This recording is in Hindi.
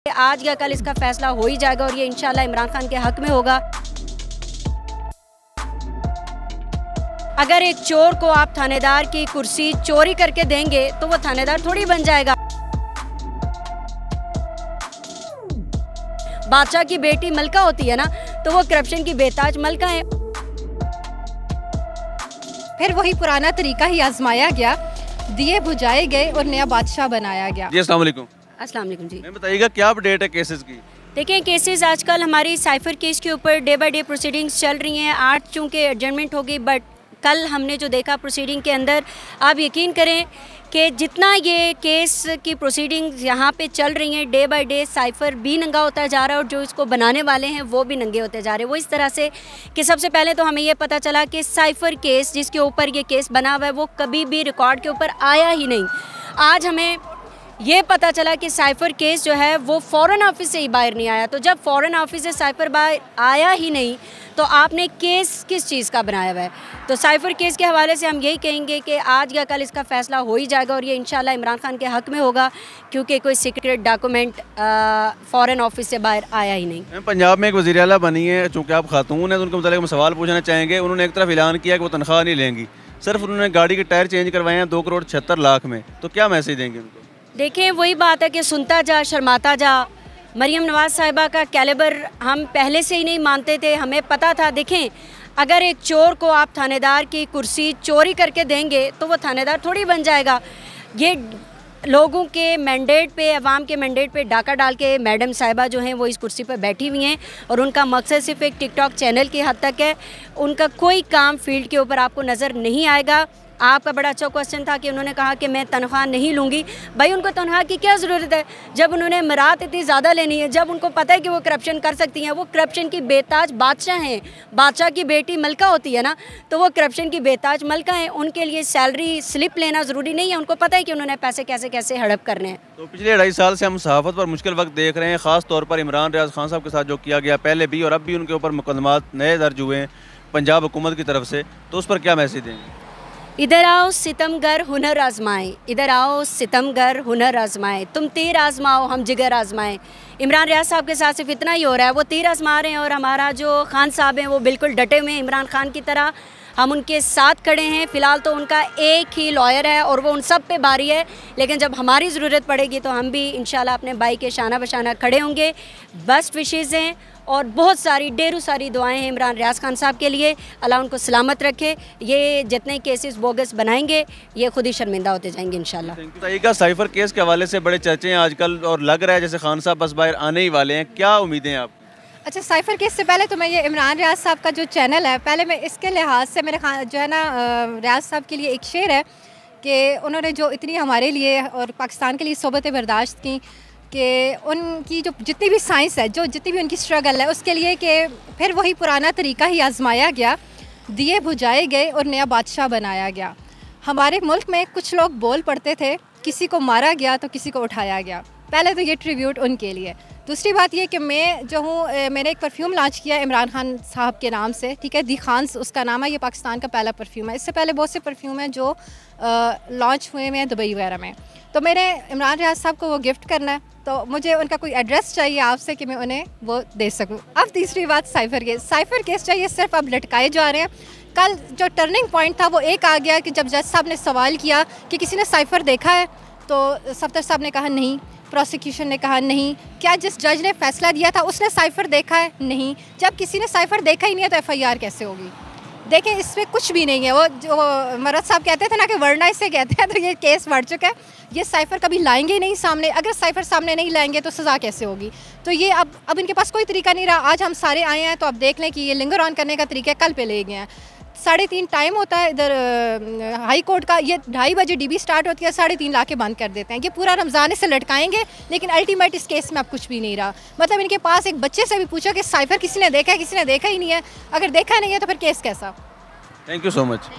आज या कल इसका फैसला हो ही जाएगा और ये इंशाल्लाह इमरान खान के हक में होगा। अगर एक चोर को आप थानेदार की कुर्सी चोरी करके देंगे तो वो थानेदार थोड़ी बन जाएगा। बादशाह की बेटी मलका होती है ना, तो वो करप्शन की बेताज मलका है। फिर वही पुराना तरीका ही आजमाया गया, दिए बुझाए गए और नया बादशाह बनाया गया। जी अस्सलाम वालेकुम। अस्सलाम वालेकुम जी। मैं बताइएगा क्या अपडेट है केसेस की? देखिए केसेस आजकल हमारी साइफर केस के ऊपर डे बाय डे प्रोसीडिंग्स चल रही हैं। 8 चूँकि एडजमेंट होगी, बट कल हमने जो देखा प्रोसीडिंग के अंदर, आप यकीन करें कि जितना ये केस की प्रोसीडिंग्स यहाँ पे चल रही हैं, डे बाय डे साइफर भी नंगा होता जा रहा है और जो इसको बनाने वाले हैं वो भी नंगे होते जा रहे हैं। वो इस तरह से कि सबसे पहले तो हमें ये पता चला कि साइफर केस जिसके ऊपर ये केस बना हुआ है वो कभी भी रिकॉर्ड के ऊपर आया ही नहीं। आज हमें ये पता चला कि साइफर केस जो है वो फ़ॉरेन ऑफिस से ही बाहर नहीं आया। तो जब फ़ॉरेन ऑफिस से साइफर बाहर आया ही नहीं तो आपने केस किस चीज़ का बनाया हुआ है? तो साइफर केस के हवाले से हम यही कहेंगे कि आज या कल इसका फ़ैसला हो ही जाएगा और ये इंशाल्लाह इमरान खान के हक में होगा, क्योंकि कोई सीक्रेट डॉक्यूमेंट फ़ॉरेन ऑफिस से बाहर आया ही नहीं। पंजाब में एक वज़ीर आला बनी है, चूँकि आप खातून हैं तो उनके मुताबिक हम सवाल पूछना चाहेंगे। उन्होंने एक तरफ ऐलान किया कि वो तनख्वाह नहीं लेंगी, सिर्फ उन्होंने गाड़ी के टायर चेंज करवाए हैं 2 करोड़ 76 लाख में। तो क्या मैसेज देंगे उनको? देखें वही बात है कि सुनता जा शर्माता जा। मरीम नवाज़ साहिबा का कैलिबर हम पहले से ही नहीं मानते थे, हमें पता था। देखें अगर एक चोर को आप थानेदार की कुर्सी चोरी करके देंगे तो वो थानेदार थोड़ी बन जाएगा। ये लोगों के मैंडेट पे, अवाम के मैंडेट पे डाका डाल के मैडम साहिबा जो हैं वो इस कुर्सी पर बैठी हुई हैं और उनका मकसद सिर्फ एक टिकटॉक चैनल की हद तक है। उनका कोई काम फील्ड के ऊपर आपको नज़र नहीं आएगा। आपका बड़ा अच्छा क्वेश्चन था कि उन्होंने कहा कि मैं तनख्वाह नहीं लूँगी। भाई उनको तनख्वाह की क्या ज़रूरत है जब उन्होंने मरात इतनी ज़्यादा लेनी है, जब उनको पता है कि वो करप्शन कर सकती हैं। वो करप्शन की बेताज बादशाह हैं। बादशाह की बेटी मलका होती है ना, तो वो करप्शन की बेताज मलका हैं। उनके लिए सैलरी स्लिप लेना ज़रूरी नहीं है, उनको पता है कि उन्होंने पैसे कैसे कैसे हड़प करने हैं। तो पिछले 2.5 साल से हम सहाफ़त पर मुश्किल वक्त देख रहे हैं, ख़ास तौर पर इमरान रियाज खान साहब के साथ जो किया गया पहले भी और अब भी उनके ऊपर मुकदमात नए दर्ज हुए हैं पंजाब हुकूमत की तरफ से। तो उस पर क्या मैसेज देंगे? इधर आओ सितमगर हुनर आजमाएं, इधर आओ सितमगर हुनर आजमाएं, तुम तीर आजमाओ हम जिगर आजमाएं। इमरान रियाज साहब के साथ सिर्फ इतना ही हो रहा है, वो तीर आजमा रहे हैं और हमारा जो खान साहब हैं वो बिल्कुल डटे हुए हैं इमरान खान की तरह। हम उनके साथ खड़े हैं। फ़िलहाल तो उनका एक ही लॉयर है और वो उन सब पे बारी है, लेकिन जब हमारी ज़रूरत पड़ेगी तो हम भी इंशाल्लाह अपने भाई के शाना बशाना खड़े होंगे। बेस्ट विशेज़ हैं और बहुत सारी ढेरों सारी दुआएं हैं इमरान रियाज खान साहब के लिए। अल्लाह उनको सलामत रखे। ये जितने केसेस बोगस बनाएंगे ये खुद ही शर्मिंदा होते जाएंगे इंशाल्लाह। बताइएगा साइफर केस के हवाले से बड़े चर्चे हैं आजकल और लग रहा है जैसे खान साहब बस बाहर आने ही वाले हैं, क्या उम्मीदें हैं आप? अच्छा, साइफर केस से पहले तो मैं ये इमरान रियाज साहब का जो चैनल है, पहले मैं इसके लिहाज से मेरे जो है ना रियाज साहब के लिए एक शेर है कि उन्होंने जो इतनी हमारे लिए और पाकिस्तान के लिए सोबतें बर्दाश्त की कि उनकी जो जितनी भी साइंस है, जो जितनी भी उनकी स्ट्रगल है, उसके लिए कि फिर वही पुराना तरीका ही आजमाया गया, दिए बुझाए गए और नया बादशाह बनाया गया। हमारे मुल्क में कुछ लोग बोल पड़ते थे, किसी को मारा गया तो किसी को उठाया गया। पहले तो ये ट्रिब्यूट उनके लिए। दूसरी बात ये कि मैं जो हूँ, मैंने एक परफ्यूम लॉन्च किया इमरान खान साहब के नाम से, ठीक है, दी खान्स उसका नाम है। ये पाकिस्तान का पहला परफ्यूम है। इससे पहले बहुत से परफ्यूम हैं जो लॉन्च हुए हैं दुबई वगैरह में। तो मैंने इमरान रियाज साहब को वो गिफ्ट करना है, तो मुझे उनका कोई एड्रेस चाहिए आपसे कि मैं उन्हें वो दे सकूं। अब तीसरी बात साइफर केस चाहिए सिर्फ अब लटकाए जा रहे हैं। कल जो टर्निंग पॉइंट था वो एक आ गया कि जब जज साहब ने सवाल किया कि किसी ने साइफर देखा है, तो सफ्तर साहब ने कहा नहीं, प्रोसिक्यूशन ने कहा नहीं। क्या जिस जज ने फैसला दिया था उसने साइफर देखा है? नहीं। जब किसी ने साइफर देखा ही नहीं है तो FIR कैसे होगी? देखें इसमें कुछ भी नहीं है। वो जो मरद साहब कहते थे ना कि वरना इसे कहते हैं, तो ये केस बढ़ चुका है। ये साइफर कभी लाएंगे ही नहीं सामने। अगर साइफर सामने नहीं लाएंगे तो सज़ा कैसे होगी? तो ये अब इनके पास कोई तरीका नहीं रहा। आज हम सारे आए हैं तो अब देख लें कि ये लिंगर ऑन करने का तरीका कल पे ले गए हैं। 3:30 टाइम होता है इधर हाई कोर्ट का, ये 2:30 बजे DB स्टार्ट होती है, 3:30 ला के बंद कर देते हैं। ये पूरा रमज़ान से लटकाएंगे, लेकिन अल्टीमेट इस केस में अब कुछ भी नहीं रहा। मतलब इनके पास एक बच्चे से भी पूछो कि साइफर किसी ने देखा है, किसी ने देखा ही नहीं है। अगर देखा नहीं है तो फिर केस कैसा? Thank you so much.